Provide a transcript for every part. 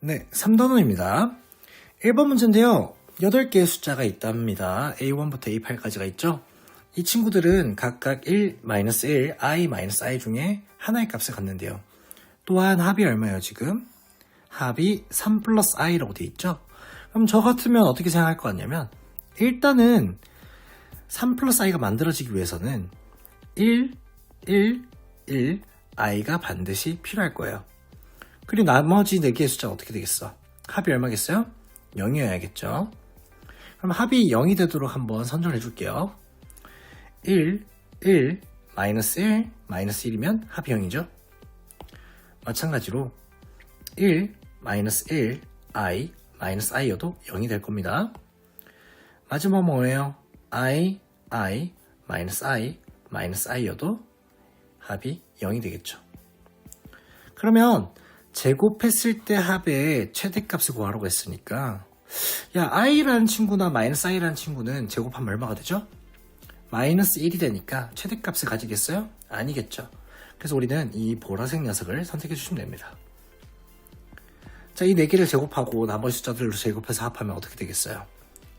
네, 3단원입니다. 1번 문제인데요. 8개의 숫자가 있답니다. A1부터 A8까지가 있죠. 이 친구들은 각각 1, -1, i 중에 하나의 값을 갖는데요. 또한 합이 얼마예요, 지금? 합이 3 플러스 i라고 되어 있죠. 그럼 저 같으면 어떻게 생각할 것 같냐면, 일단은 3 플러스 i가 만들어지기 위해서는 1, 1, i가 반드시 필요할 거예요. 그리고 나머지 4개의 숫자가 어떻게 되겠어? 합이 얼마겠어요? 0이어야겠죠. 그럼 합이 0이 되도록 한번 선정해 줄게요. 1, 1, -1, -1이면 합이 0이죠. 마찬가지로 1, -1, i여도 0이 될 겁니다. 마지막 뭐예요? i, -i여도 합이 0이 되겠죠. 그러면 제곱했을 때 합의 최대값을 구하라고 했으니까 야, i라는 친구나 -i라는 친구는 제곱하면 얼마가 되죠? -1이 되니까 최대값을 가지겠어요? 아니겠죠. 그래서 우리는 이 보라색 녀석을 선택해 주시면 됩니다. 자, 이 4개를 제곱하고 나머지 숫자들로 제곱해서 합하면 어떻게 되겠어요?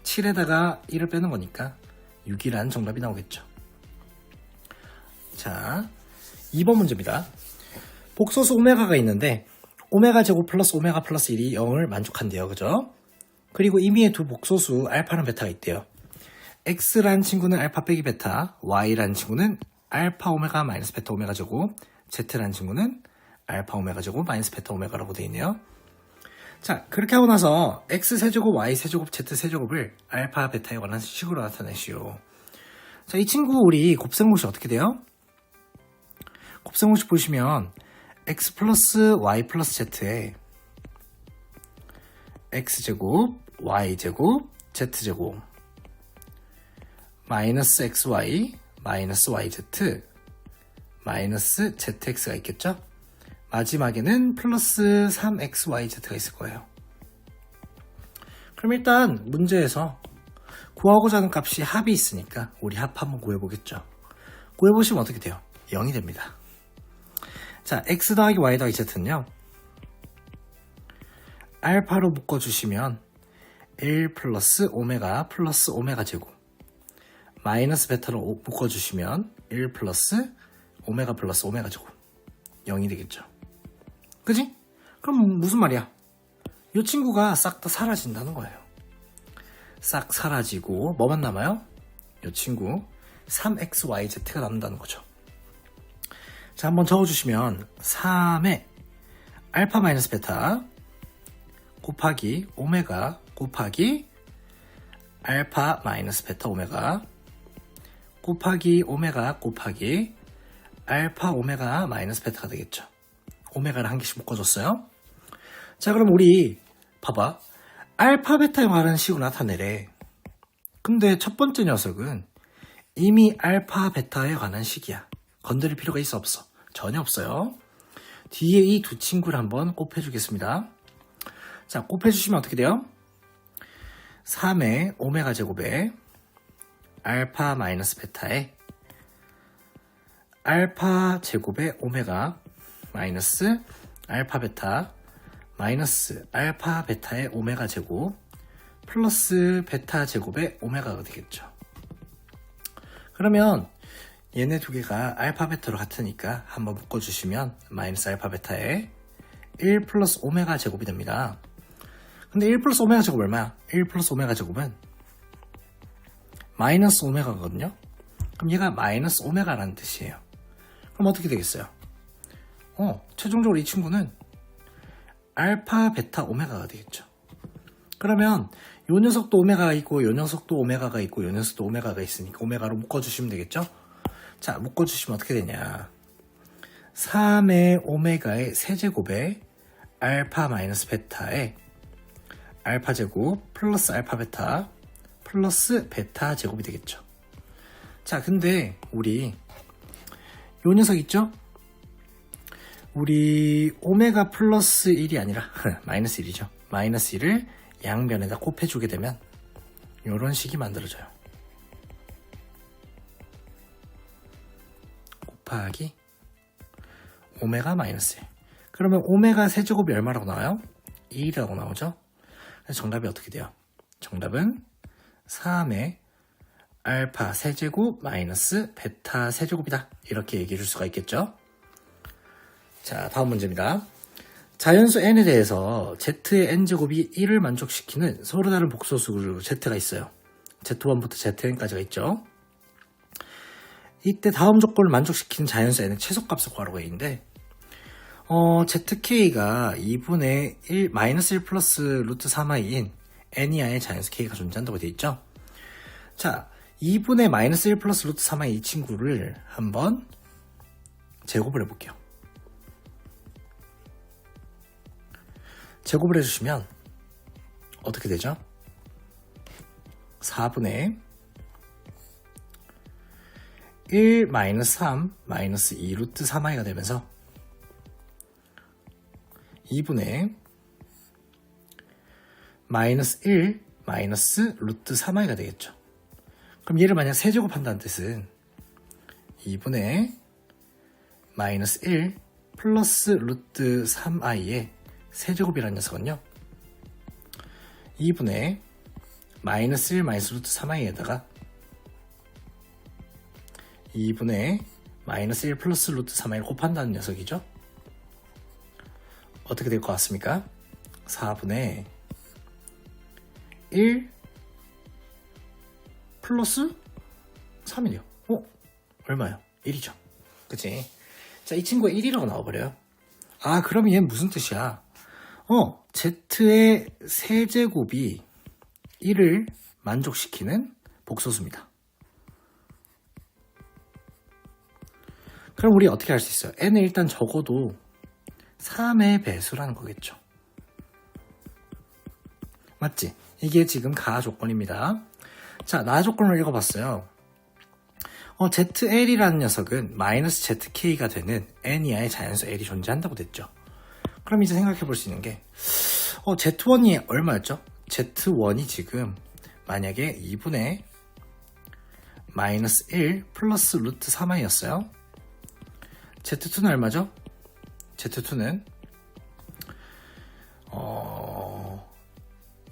7에다가 1을 빼는 거니까 6이라는 정답이 나오겠죠. 자, 2번 문제입니다. 복소수 오메가가 있는데 오메가 제곱 플러스 오메가 플러스 1이 0을 만족한대요. 그죠? 그리고 임의의 두 복소수 알파랑 베타가 있대요. x라는 친구는 알파 빼기 베타, y라는 친구는 알파 오메가 마이너스 베타 오메가 제곱, z라는 친구는 알파 오메가 제곱 마이너스 베타 오메가라고 되어 있네요. 자, 그렇게 하고 나서 x 세제곱, y 세제곱, z 세제곱을 알파 베타에 관한 식으로 나타내시오. 자, 이 친구 우리 곱셈공식 어떻게 돼요? 곱셈공식 보시면 x 플러스 y 플러스 z에 x제곱, y제곱, z제곱 마이너스 xy, 마이너스 yz, 마이너스 zx가 있겠죠? 마지막에는 플러스 3xyz가 있을 거예요. 그럼 일단 문제에서 구하고자 하는 값이 합이 있으니까 우리 합 한번 구해보겠죠. 구해보시면 어떻게 돼요? 0이 됩니다. 자, x 더하기 y 더하기 z는요. 알파로 묶어주시면 1 플러스 오메가 제곱 마이너스 베타로 묶어주시면 1 플러스 오메가 제곱 0이 되겠죠. 그지? 그럼 무슨 말이야? 이 친구가 싹 다 사라진다는 거예요. 싹 사라지고 뭐만 남아요? 이 친구 3xyz가 남는다는 거죠. 자, 한번 적어주시면 3의 알파 마이너스 베타 곱하기 오메가 곱하기 알파 마이너스 베타 오메가 곱하기 오메가 곱하기 알파 오메가 마이너스 베타가 되겠죠. 오메가를 한 개씩 묶어줬어요. 자, 그럼 우리 봐봐. 알파 베타에 관한 식으로 나타내래. 근데 첫 번째 녀석은 이미 알파 베타에 관한 식이야. 건드릴 필요가 있어 없어? 전혀 없어요. 뒤에 이 두 친구를 한번 곱해주겠습니다. 자, 곱해주시면 어떻게 돼요? 3의 오메가 제곱에 알파 마이너스 베타에 알파 제곱의 오메가 마이너스 알파 베타 마이너스 알파 베타의 오메가 제곱 플러스 베타 제곱의 오메가가 되겠죠. 그러면 얘네 두 개가 알파 베타로 같으니까 한번 묶어주시면 마이너스 알파 베타에 1 플러스 오메가 제곱이 됩니다. 근데 1 플러스 오메가 제곱 얼마야? 1 플러스 오메가 제곱은 마이너스 오메가거든요. 그럼 얘가 마이너스 오메가라는 뜻이에요. 그럼 어떻게 되겠어요? 최종적으로 이 친구는 알파 베타 오메가가 되겠죠. 그러면 요 녀석도 오메가가 있고 요 녀석도 오메가가 있고 요 녀석도 오메가가 있으니까 오메가로 묶어주시면 되겠죠. 자, 묶어주시면 어떻게 되냐. 3의 오메가의 세제곱에 알파 마이너스 베타에 알파 제곱 플러스 알파 베타 플러스 베타 제곱이 되겠죠. 자, 근데 우리 요 녀석 있죠? 우리 오메가 플러스 1이 아니라 마이너스 1이죠. 마이너스 1을 양변에다 곱해주게 되면 이런 식이 만들어져요. 곱하기 오메가 마이너스 1. 그러면 오메가 세제곱이 얼마라고 나와요? 1이라고 나오죠? 그래서 정답이 어떻게 돼요? 정답은 3의 알파 세제곱 마이너스 베타 세제곱이다. 이렇게 얘기해 줄 수가 있겠죠? 자, 다음 문제입니다. 자연수 n에 대해서 z의 n제곱이 1을 만족시키는 서로 다른 복소수 z가 있어요. z1부터 zn까지가 있죠. 이때 다음 조건을 만족시키는 자연수 n의 최소값을 구하라고 했는데 zk가 2분의 1, 마이너스 1 플러스 루트 3i인 n 이하의 자연수 k가 존재한다고 되어 있죠. 자, 2분의 마이너스 1 플러스 루트 3i 이 친구를 한번 제곱을 해볼게요. 제곱을 해주시면 어떻게 되죠? 4분의 1 마이너스 3 마이너스 2 루트 3i가 되면서 2분의 마이너스 1 마이너스 루트 3i가 되겠죠. 그럼 얘를 만약 세제곱한다는 뜻은 2분의 마이너스 1 플러스 루트 3i의 세제곱이라는 녀석은요, 2분의 마이너스 1 마이너스 루트 3i에다가 2분의 마이너스 1 플러스 루트 3i를 곱한다는 녀석이죠. 어떻게 될 것 같습니까? 4분의 1 플러스 3이요. 얼마요? 1이죠. 그치? 자, 이 친구가 1이라고 나와버려요. 아, 그럼 얘는 무슨 뜻이야? z의 세제곱이 1을 만족시키는 복소수입니다. 그럼 우리 어떻게 할 수 있어요? n은 일단 적어도 3의 배수라는 거겠죠. 맞지? 이게 지금 가 조건입니다. 자, 나 조건을 읽어봤어요. zl이라는 녀석은 마이너스 zk가 되는 n 이하의 자연수 l이 존재한다고 됐죠. 그럼 이제 생각해 볼 수 있는 게 z1이 얼마였죠? z1이 지금 만약에 2분의 마이너스 1 플러스 루트 3i였어요. z2는 얼마죠? z2는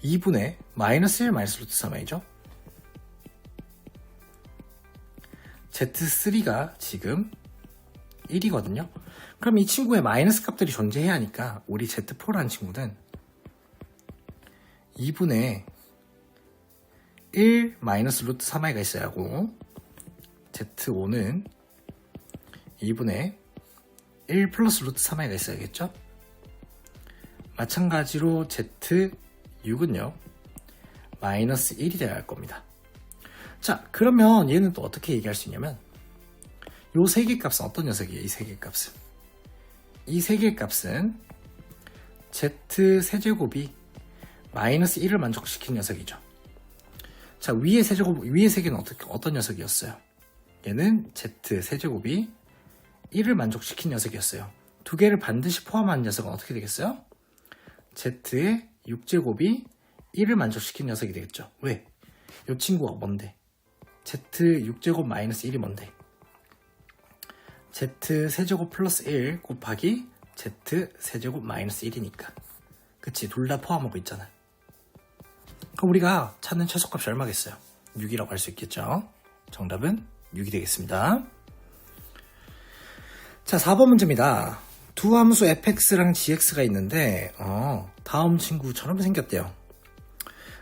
2분의 마이너스 1 마이너스 루트 3i죠. z3가 지금 1이거든요. 그럼 이 친구의 마이너스 값들이 존재해야 하니까 우리 z4라는 친구는 2분의 1 마이너스 루트 3i가 있어야 하고 z5는 2분의 1 플러스 루트 3i가 있어야겠죠. 마찬가지로 z6은요 마이너스 1이 되어야 할 겁니다. 자, 그러면 얘는 또 어떻게 얘기할 수 있냐면 요 세 개 값은 어떤 녀석이에요? 이 세 개 값은 이 세 개 값은 z 세제곱이 마이너스 1을 만족시킨 녀석이죠. 자, 위의 세제곱, 위의 세 개는 어떤 녀석이었어요? 얘는 z 세제곱이 1을 만족시킨 녀석이었어요. 두 개를 반드시 포함한 녀석은 어떻게 되겠어요? z의 6제곱이 1을 만족시킨 녀석이 되겠죠. 왜? 이 친구가 뭔데? z 6제곱 마이너스 1이 뭔데? z 세제곱 플러스 1 곱하기 z 세제곱 마이너스 1이니까. 그치? 둘 다 포함하고 있잖아. 그럼 우리가 찾는 최소값이 얼마겠어요? 6이라고 할 수 있겠죠. 정답은 6이 되겠습니다. 자, 4번 문제입니다. 두 함수 fx랑 gx가 있는데 다음 친구처럼 생겼대요.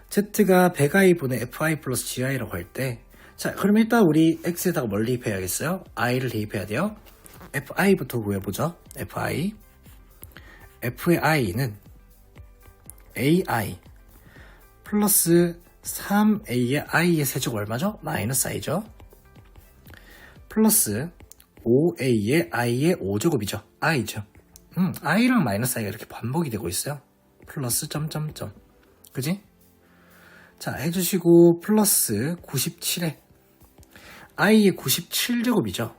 z가 100i분의 fi 플러스 gi라고 할 때, 자, 그럼 일단 우리 x에다가 뭘 대입해야겠어요? i를 대입해야 돼요. fi부터 구해보죠. fi. f의 i는 ai 플러스 3a의 i의 세제곱 얼마죠? 마이너스 i죠. 플러스 5a의 i의 5제곱이죠. i죠. i랑 마이너스 i가 이렇게 반복이 되고 있어요. 플러스 점점점. 그지? 자, 해주시고 플러스 97에 i의 97제곱이죠.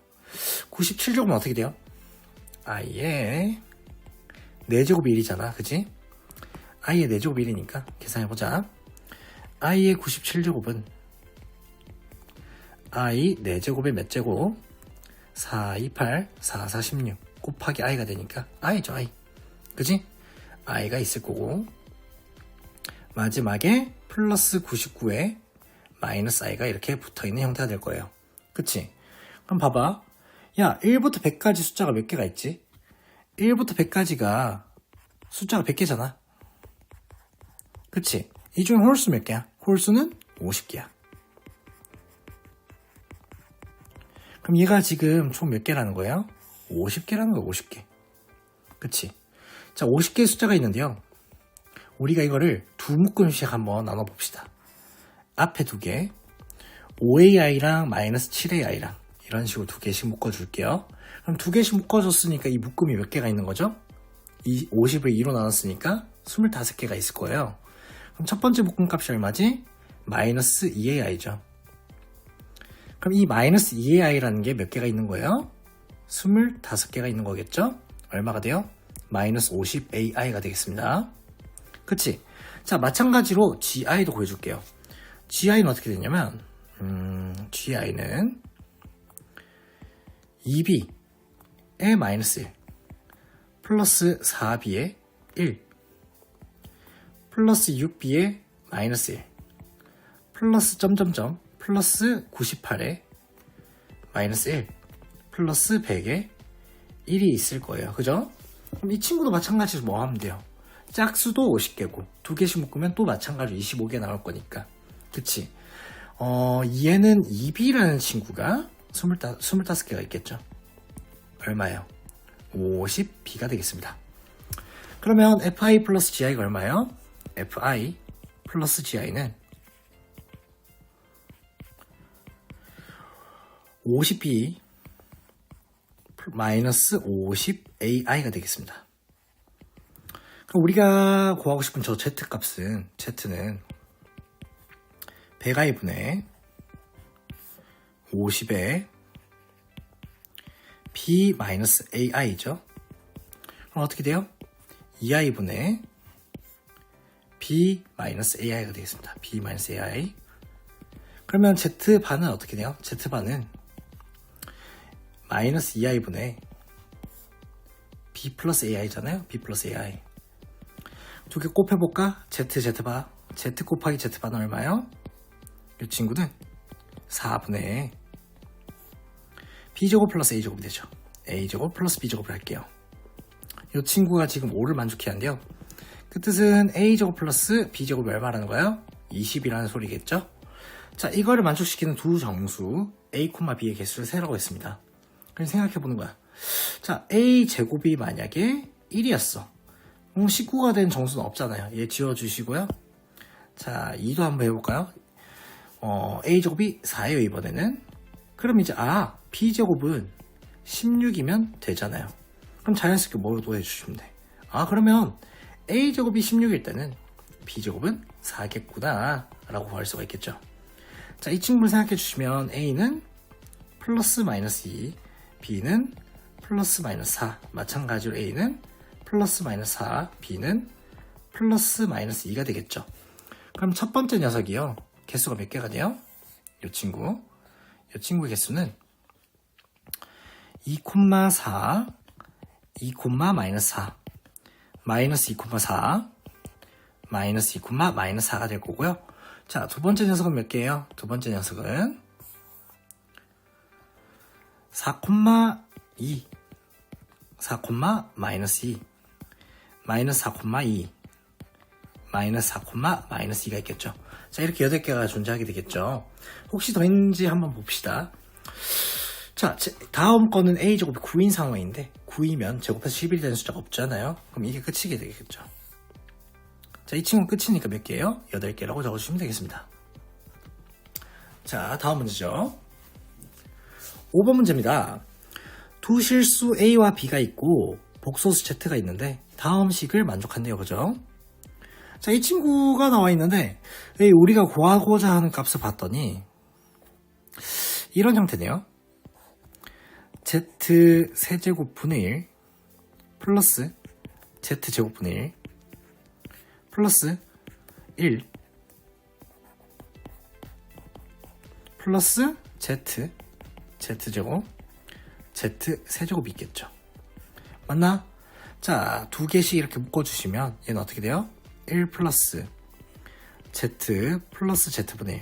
97제곱은 어떻게 돼요? i의 4제곱이 1이잖아. 그지? i의 4제곱이 1이니까 계산해보자. i의 97제곱은 i 4제곱의 몇 제곱? 4, 2, 8, 4, 4, 16 곱하기 i가 되니까 i죠, i. 그지? i가 있을 거고 마지막에 플러스 99에 마이너스 i가 이렇게 붙어있는 형태가 될 거예요. 그치? 그럼 봐봐. 야, 1부터 100까지 숫자가 몇 개가 있지? 1부터 100까지가 숫자가 100개잖아. 그치? 이 중에 홀수 몇 개야? 홀수는 50개야. 그럼 얘가 지금 총 몇 개라는 거예요? 50개라는 거야, 50개. 그치? 자, 50개의 숫자가 있는데요. 우리가 이거를 두 묶음씩 한번 나눠봅시다. 앞에 두 개, 5ai랑 마이너스 7ai랑 이런 식으로 두 개씩 묶어줄게요. 그럼 두 개씩 묶어줬으니까 이 묶음이 몇 개가 있는 거죠? 이 50을 2로 나눴으니까 25개가 있을 거예요. 그럼 첫 번째 묶음 값이 얼마지? 마이너스 2ai죠. 그럼 이 마이너스 2ai라는 게 몇 개가 있는 거예요? 25개가 있는 거겠죠? 얼마가 돼요? 마이너스 50ai가 되겠습니다. 그치? 자, 마찬가지로 gi도 구해줄게요. gi는 어떻게 되냐면 gi는 2b에 마이너스 1 플러스 4b에 1 플러스 6b에 마이너스 1 플러스 점점점 플러스 98에 마이너스 1 플러스 100에 1이 있을 거예요. 그죠? 그럼 이 친구도 마찬가지로 뭐 하면 돼요? 짝수도 50개고 두 개씩 묶으면 또 마찬가지로 25개 나올 거니까. 그치? 얘는 2b라는 친구가 25개가 있겠죠. 얼마예요? 50b가 되겠습니다. 그러면 fi 플러스 gi가 얼마예요? fi 플러스 gi는 50b 마이너스 50ai가 되겠습니다. 그럼 우리가 구하고 싶은 저 z값은 z는 100i분의 50에 b 마이너스 ai죠. 그럼 어떻게 돼요? 2i분의 b 마이너스 ai가 되겠습니다. b 마이너스 ai. 그러면 z반은 어떻게 돼요? z반은 마이너스 2i분의 b 플러스 ai잖아요. b 플러스 ai. 두 개 곱해볼까? z반. z 곱하기 z반은 얼마예요? 이 친구는 4분의 b제곱 플러스 a제곱이 되죠. a제곱 플러스 b제곱을 할게요. 이 친구가 지금 5를 만족해야 한대요. 그 뜻은 a제곱 플러스 b제곱이 얼마라는 거예요? 20이라는 소리겠죠? 자, 이거를 만족시키는 두 정수 a, b의 개수를 세라고 했습니다. 그럼 생각해보는 거야. 자, a제곱이 만약에 1이었어. 19가 된 정수는 없잖아요. 얘 지워주시고요. 자, 2도 한번 해볼까요? a제곱이 4예요, 이번에는. 그럼 이제, b제곱은 16이면 되잖아요. 그럼 자연스럽게 뭐로 해주시면 돼? 그러면 a제곱이 16일 때는 b제곱은 4겠구나 라고 구할 수가 있겠죠. 자, 이 친구를 생각해 주시면 a는 플러스 마이너스 2, b는 플러스 마이너스 4, 마찬가지로 a는 플러스 마이너스 4, b는 플러스 마이너스 2가 되겠죠. 그럼 첫 번째 녀석이요. 개수가 몇 개가 돼요? 이 친구의 개수는 2,4, 2, 마이너스 4, 마이너스 2,4, 마이너스 2, 마이너스 4가 될 거고요. 자, 두 번째 녀석은 몇 개예요? 두 번째 녀석은 4,2, 4, 마이너스 2, 마이너스 4,2, 마이너스 4, 마이너스 2가 있겠죠. 자, 이렇게 8개가 존재하게 되겠죠. 혹시 더 있는지 한번 봅시다. 자, 다음 거는 a제곱이 9인 상황인데 9이면 제곱해서 11이 되는 숫자가 없잖아요. 그럼 이게 끝이게 되겠죠. 자, 이 친구는 끝이니까 몇 개예요? 8개라고 적어주시면 되겠습니다. 자, 다음 문제죠. 5번 문제입니다. 두 실수 a와 b가 있고 복소수 z가 있는데 다음 식을 만족한대요. 그죠? 자, 이 친구가 나와 있는데 우리가 구하고자 하는 값을 봤더니 이런 형태네요. z 세제곱분의 1 플러스 z 제곱분의 1 플러스 1 플러스 z제곱 z 세제곱이 있겠죠. 맞나? 자, 두 개씩 이렇게 묶어주시면 얘는 어떻게 돼요? 1 플러스 z 플러스 z분의 1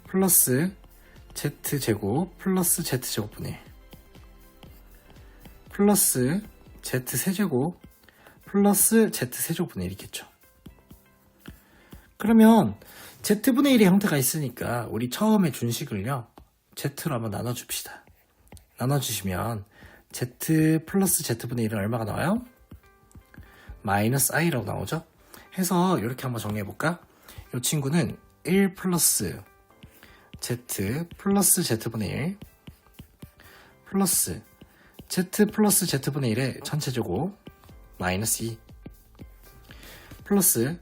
플러스 z제곱 플러스 z제곱분의 1 플러스 z세제곱 플러스 z세제곱분의 1이겠죠. 그러면 z분의 1의 형태가 있으니까 우리 처음에 준식을요 z로 한번 나눠줍시다. 나눠주시면 z 플러스 z분의 1은 얼마가 나와요? 마이너스 i라고 나오죠. 해서 이렇게 한번 정리해볼까? 이 친구는 1 플러스 z 플러스 z분의 1 플러스 z 플러스 z분의 1의 전체제곱 마이너스 2 플러스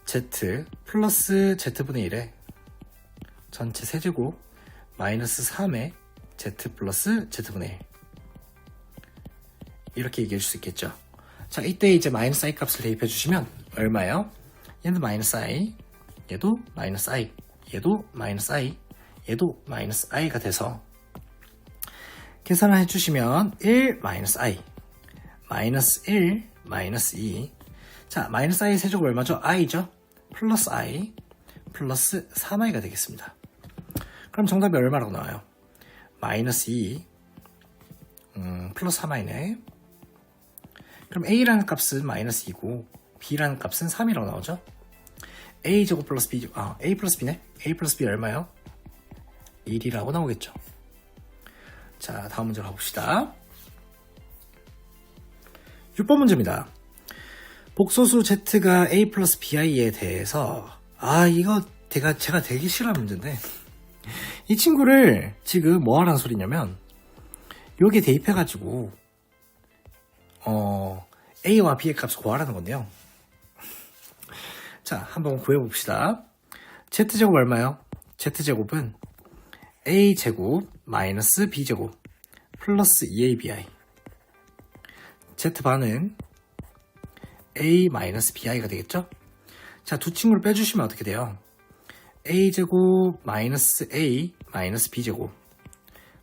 z 플러스 z분의 1의 전체 세제곱 마이너스 3의 z 플러스 z분의 1 이렇게 얘기해 줄 수 있겠죠. 자, 이때 이제 마이너스 i 값을 대입해 주시면 얼마예요? 얘는 마이너스 i, 얘도 마이너스 i, 얘도 마이너스 i, 얘도 마이너스 i가 돼서 계산을 해주시면 1 마이너스 i, 마이너스 1 마이너스 2. 자, 마이너스 i 세제곱 얼마죠? i죠? 플러스 i 플러스 3i가 되겠습니다. 그럼 정답이 얼마라고 나와요? 마이너스 2 플러스 3i네. 그럼 a라는 값은 마이너스 2고 b라는 값은 3이라고 나오죠? a제곱 플러스 b제곱, a 플러스 b네? a 플러스 b 얼마요? 1이라고 나오겠죠. 자, 다음 문제로 가봅시다. 6번 문제입니다. 복소수 z가 a 플러스 bi에 대해서 이거 제가 되게 싫어하는 문제인데 이 친구를 지금 뭐 하라는 소리냐면 여기에 대입해가지고 a와 b의 값을 구하라는 건데요. 자, 한번 구해봅시다. z제곱 얼마요? z제곱은 a제곱 마이너스 b제곱 플러스 2abi z반은 a 마이너스 bi가 되겠죠? 자, 두 친구를 빼주시면 어떻게 돼요? a제곱 마이너스 a 마이너스 b제곱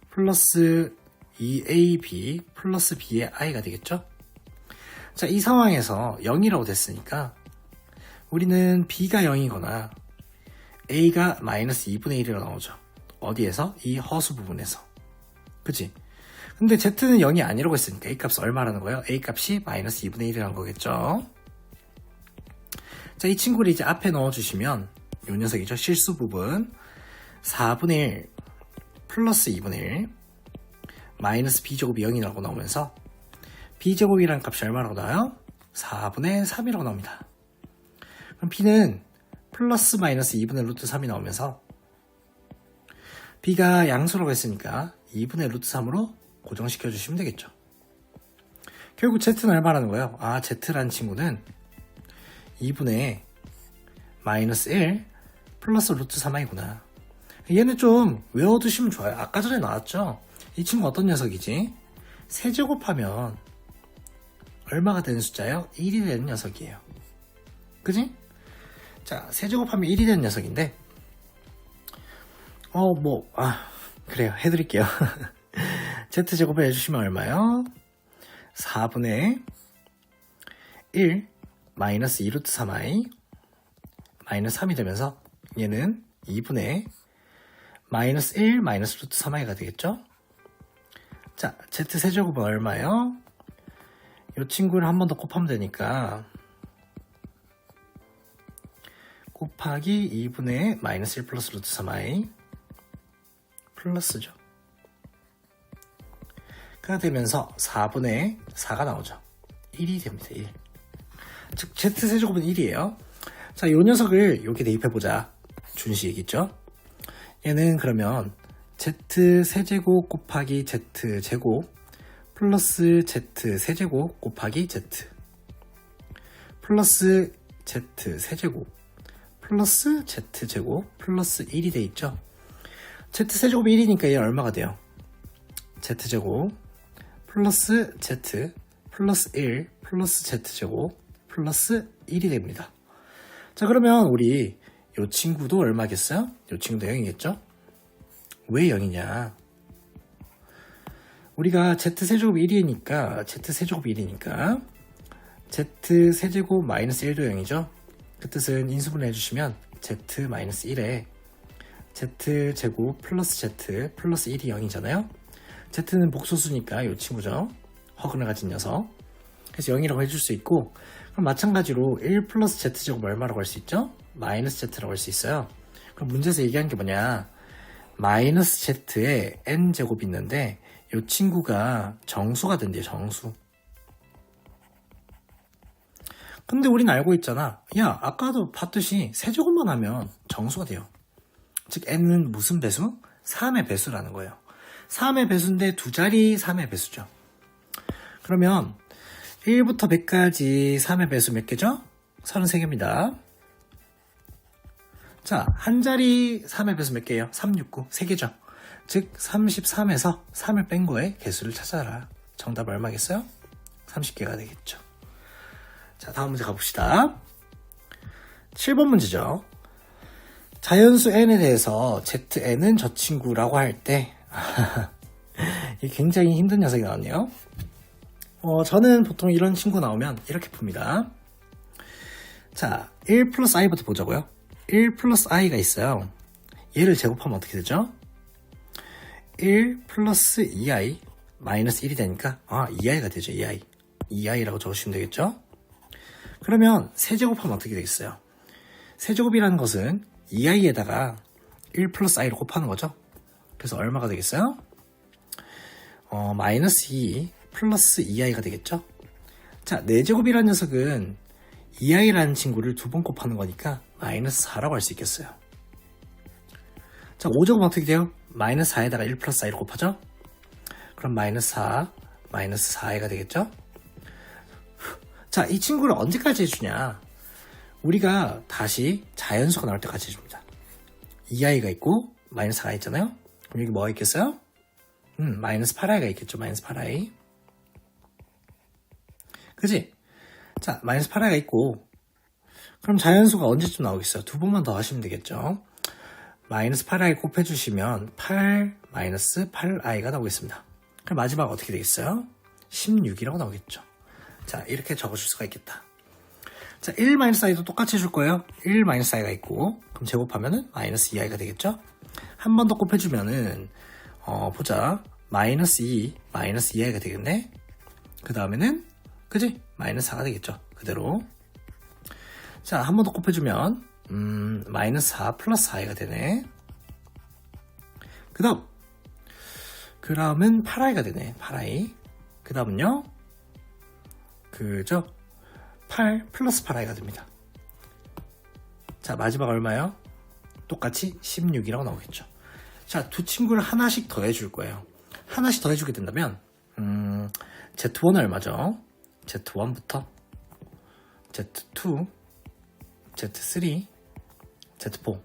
플러스 2ab 플러스 b의 i가 되겠죠? 자, 이 상황에서 0이라고 됐으니까 우리는 b가 0이거나 a가 마이너스 2분의 1이라고 나오죠. 어디에서? 이 허수 부분에서. 그치? 근데 z는 0이 아니라고 했으니까 a 값이 얼마라는 거예요? a 값이 마이너스 2분의 1이라는 거겠죠. 자, 이 친구를 이제 앞에 넣어주시면 이 녀석이죠. 실수 부분 4분의 1 플러스 2분의 1 마이너스 b제곱이 0이라고 나오면서 b제곱이라는 값이 얼마라고 나와요? 4분의 3이라고 나옵니다. 그럼 b는 플러스 마이너스 2분의 루트 3이 나오면서 b가 양수라고 했으니까 2분의 루트 3으로 고정시켜 주시면 되겠죠. 결국 z는 얼마라는 거예요? z라는 친구는 2분의 마이너스 1 플러스 루트 3i구나. 얘는 좀 외워두시면 좋아요. 아까 전에 나왔죠? 이 친구 어떤 녀석이지? 세제곱하면 얼마가 되는 숫자예요? 1이 되는 녀석이에요. 그지? 자, 세제곱하면 1이 되는 녀석인데 그래요. 해드릴게요. z제곱을 해주시면 얼마요? 4분의 1 마이너스 2루트 3i 마이너스 3이 되면서 얘는 2분의 마이너스 1 마이너스 루트 3i가 되겠죠? 자, z세제곱은 얼마예요? 이 친구를 한 번 더 곱하면 되니까 곱하기 2분의 마이너스 1 플러스 루트 3i 플러스죠. 가 되면서 4분의 4가 나오죠. 1이 됩니다. 1. 즉 z세제곱은 1이에요. 자, 요 녀석을 여기 대입해보자. 준식이겠죠? 얘는 그러면 z세제곱 곱하기 z제곱 플러스 z세제곱 곱하기 z 플러스 z세제곱 플러스 z제곱 플러스 1이 돼 있죠? z세제곱이 1이니까 얘 얼마가 돼요? z제곱 플러스 z 플러스 1 플러스 z제곱 플러스 1이 됩니다. 자, 그러면 우리 이 친구도 얼마겠어요? 이 친구도 0이겠죠? 왜 0이냐? 우리가 z세제곱 1이니까 z세제곱 1이니까 z세제곱 마이너스 1도 0이죠. 그 뜻은 인수분해 해주시면 z 마이너스 1에 z제곱 플러스 z 플러스 1이 0이잖아요. z는 복소수니까 이 친구죠. 허근을 가진 녀석. 그래서 0이라고 해줄 수 있고, 그럼 마찬가지로 1 플러스 z제곱 얼마라고 할 수 있죠? 마이너스 z라고 할 수 있어요. 그럼 문제에서 얘기한 게 뭐냐, 마이너스 z에 n제곱이 있는데 이 친구가 정수가 된대요. 정수. 근데 우린 알고 있잖아. 야, 아까도 봤듯이 세제곱만 하면 정수가 돼요. 즉 n은 무슨 배수? 3의 배수라는 거예요. 3의 배수인데 두 자리 3의 배수죠. 그러면 1부터 100까지 3의 배수 몇 개죠? 33개입니다. 자, 한 자리 3의 배수 몇 개예요? 369, 3개죠. 즉 33에서 3을 뺀 거에 개수를 찾아라. 정답 얼마겠어요? 30개가 되겠죠. 자, 다음 문제 가봅시다. 7번 문제죠. 자연수 n에 대해서 zn은 저 친구라고 할 때 이게 굉장히 힘든 녀석이 나왔네요. 저는 보통 이런 친구 나오면 이렇게 풉니다. 자, 1 플러스 i부터 보자고요. 1 플러스 i가 있어요. 얘를 제곱하면 어떻게 되죠? 1 플러스 2i 마이너스 1이 되니까 2i가 되죠. 2i라고 적으시면 되겠죠? 그러면 세제곱하면 어떻게 되겠어요? 세제곱이라는 것은 2i에다가 1 플러스 i를 곱하는 거죠. 그래서 얼마가 되겠어요? 마이너스 2 플러스 2i가 되겠죠. 자, 4제곱이라는 녀석은 2i라는 친구를 두 번 곱하는 거니까 마이너스 4라고 할 수 있겠어요. 자, 5제곱 어떻게 돼요? 마이너스 4에다가 1 플러스 i를 곱하죠. 그럼 마이너스 4 마이너스 4i가 되겠죠. 자, 이 친구를 언제까지 해주냐, 우리가 다시 자연수가 나올 때까지 해줍니다. 2i가 있고 마이너스 4가 있잖아요. 그럼 여기 뭐가 있겠어요? 마이너스 8i가 있겠죠. 마이너스 8i. 그지? 자, 마이너스 8i가 있고, 그럼 자연수가 언제쯤 나오겠어요? 두 번만 더 하시면 되겠죠. 마이너스 8i 곱해주시면 8 마이너스 8i가 나오겠습니다. 그럼 마지막 어떻게 되겠어요? 16이라고 나오겠죠. 자, 이렇게 적어줄 수가 있겠다. 자, 1 마이너스 i도 똑같이 해줄 거예요. 1 마이너스 i가 있고, 그럼 제곱하면은 마이너스 2i가 되겠죠. 한 번 더 곱해주면은 보자. 마이너스 2 마이너스 2i가 되겠네. 그 다음에는 그지? 마이너스 4가 되겠죠. 그대로. 자, 한 번 더 곱해주면 마이너스 4 플러스 4i가 되네. 그 다음은 8i가 되네. 8i. 그 다음은요, 그죠? 8 플러스 8i가 됩니다. 자, 마지막 얼마요? 똑같이 16이라고 나오겠죠. 자, 두 친구를 하나씩 더해줄 거예요. 하나씩 더해주게 된다면 Z1은 얼마죠? Z1부터 Z2, Z3, Z4,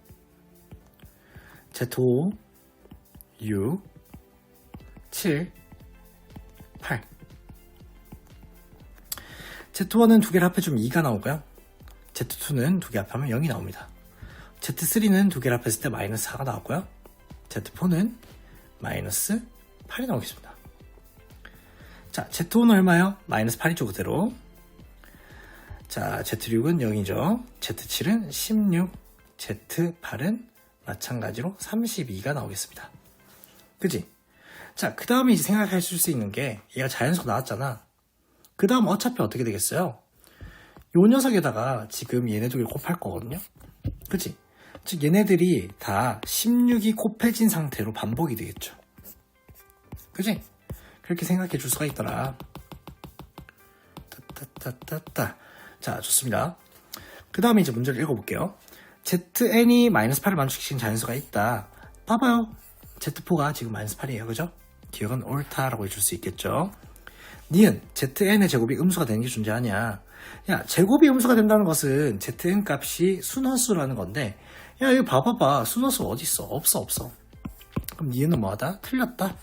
Z5, 6, 7, 8. Z1은 두 개를 합해주면 2가 나오고요. Z2는 두 개 합하면 0이 나옵니다. Z3는 두 개를 합했을 때 마이너스 4가 나왔고요. Z4는 마이너스 8이 나오겠습니다. 자, Z5는 얼마요? 마이너스 8이죠, 그대로. 자, Z6은 0이죠. Z7은 16, Z8은 마찬가지로 32가 나오겠습니다. 그지? 자, 그 다음에 이제 생각하실 수 있는 게, 얘가 자연수가 나왔잖아. 그 다음 어차피 어떻게 되겠어요? 요 녀석에다가 지금 얘네 두 개를 곱할 거거든요. 그치? 즉 얘네들이 다 16이 곱해진 상태로 반복이 되겠죠. 그치? 그렇게 생각해 줄 수가 있더라. 따따따따따. 자, 좋습니다. 그 다음에 이제 문제를 읽어볼게요. zn이 마이너스 8을 만족시킨 자연수가 있다. 봐봐요. z4가 지금 마이너스 8이에요. 그죠? 기억은 옳다라고 해줄 수 있겠죠. 니은 zn의 제곱이 음수가 되는 게 존재하냐. 야, 제곱이 음수가 된다는 것은 zn 값이 순허수라는 건데, 야, 이거 봐봐봐. 순허수 어딨어? 없어. 그럼 니은은 뭐하다? 틀렸다.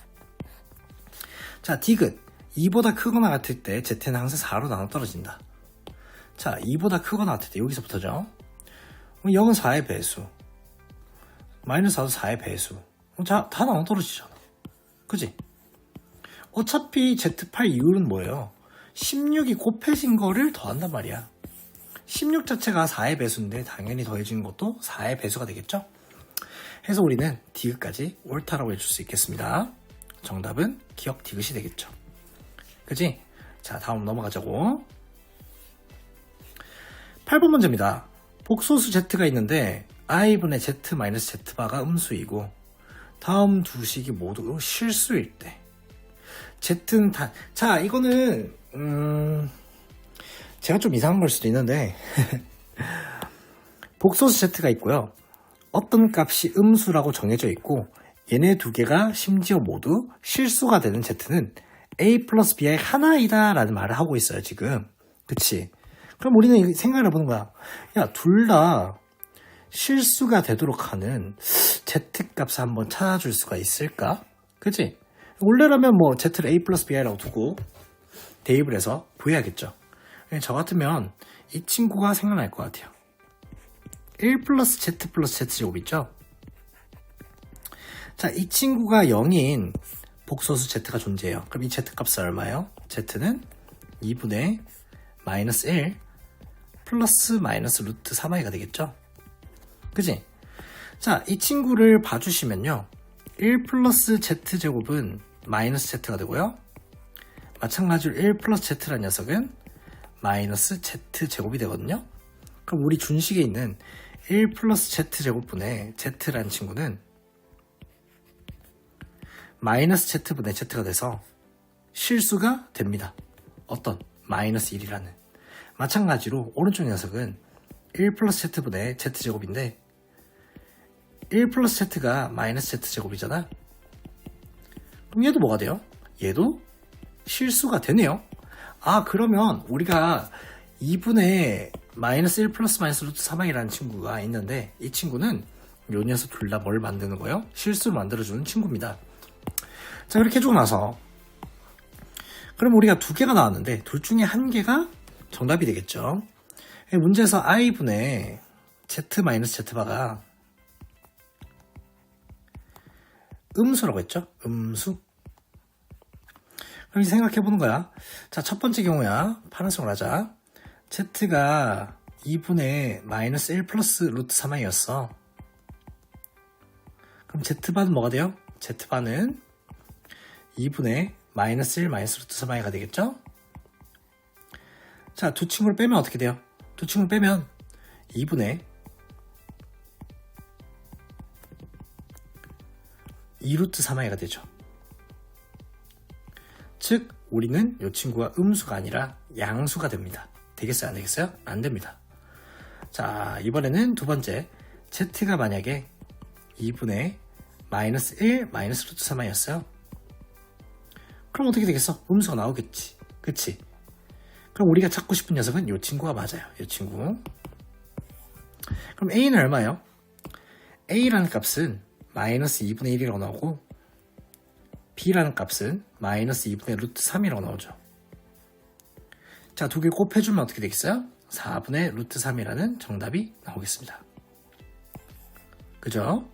자, 디귿 2보다 크거나 같을 때 z는 항상 4로 나눠 떨어진다. 자, 2보다 크거나 같을 때 여기서부터죠. 0은 4의 배수, 마이너스 4도 4의 배수. 다 나눠 떨어지잖아. 그지? 어차피 Z8 이율은 뭐예요? 16이 곱해진 거를 더한단 말이야. 16 자체가 4의 배수인데 당연히 더해진 것도 4의 배수가 되겠죠? 해서 우리는 디귿까지 옳다라고 해줄 수 있겠습니다. 정답은 기억 디귿이 되겠죠. 그치? 자, 다음 넘어가자고. 8번 문제입니다. 복소수 Z가 있는데 i분의 Z-Z바가 음수이고 다음 두 식이 모두 실수일 때 Z는 자, 이거는 제가 좀 이상한 걸 수도 있는데 복소수 Z가 있고요. 어떤 값이 음수라고 정해져 있고 얘네 두 개가 심지어 모두 실수가 되는 Z는 A 플러스 B의 하나이다 라는 말을 하고 있어요, 지금. 그치? 그럼 우리는 생각을 해보는 거야. 야, 둘 다 실수가 되도록 하는 Z값을 한번 찾아줄 수가 있을까? 그치? 원래라면 뭐 Z를 A 플러스 B라고 두고 대입을 해서 구해야겠죠. 저 같으면 이 친구가 생각날 것 같아요. 1 플러스 Z 플러스 Z제곱 있죠? 자, 이 친구가 0인 복소수 Z가 존재해요. 그럼 이 Z값은 얼마예요? Z는 2분의 마이너스 1 플러스 마이너스 루트 3i가 되겠죠? 그치? 자, 이 친구를 봐주시면요. 1 플러스 Z제곱은 마이너스 Z가 되고요. 마찬가지로 1 플러스 Z라는 녀석은 마이너스 Z제곱이 되거든요. 그럼 우리 준식에 있는 1 플러스 Z제곱분의 Z라는 친구는 마이너스 Z분의 Z가 돼서 실수가 됩니다. 어떤? 마이너스 1이라는. 마찬가지로 오른쪽 녀석은 1 플러스 Z분의 Z제곱인데 1 플러스 Z가 마이너스 Z제곱이잖아. 그럼 얘도 뭐가 돼요? 얘도 실수가 되네요. 아, 그러면 우리가 2분의 마이너스 1 플러스 마이너스 루트 3i라는 친구가 있는데 이 친구는 요 녀석 둘 다 뭘 만드는 거예요? 실수를 만들어주는 친구입니다. 자, 그렇게 해주고 나서 그럼 우리가 두 개가 나왔는데 둘 중에 한 개가 정답이 되겠죠. 문제에서 i분의 Z-Z바가 음수라고 했죠. 음수. 그럼 이제 생각해보는 거야. 자, 첫 번째 경우야. 파란색으로 하자. Z가 2분의 마이너스 1 플러스 루트 3i였어. 그럼 Z바는 뭐가 돼요? Z바는 2분의 마이너스 1 마이너스 루트 3i가 되겠죠? 자, 두 친구를 빼면 어떻게 돼요? 두 친구를 빼면 2분의 2 루트 3i가 되죠. 즉, 우리는 이 친구가 음수가 아니라 양수가 됩니다. 되겠어요? 안 되겠어요? 안 됩니다. 자, 이번에는 두 번째. Z가 만약에 2분의 마이너스 1 마이너스 루트 3i였어요. 그럼 어떻게 되겠어? 음수가 나오겠지. 그치? 그럼 우리가 찾고 싶은 녀석은 이 친구가 맞아요. 이 친구. 그럼 A는 얼마예요? A라는 값은 마이너스 2분의 1이라고 나오고 B라는 값은 마이너스 2분의 루트 3이라고 나오죠. 자, 두 개 곱해주면 어떻게 되겠어요? 4분의 루트 3이라는 정답이 나오겠습니다. 그죠?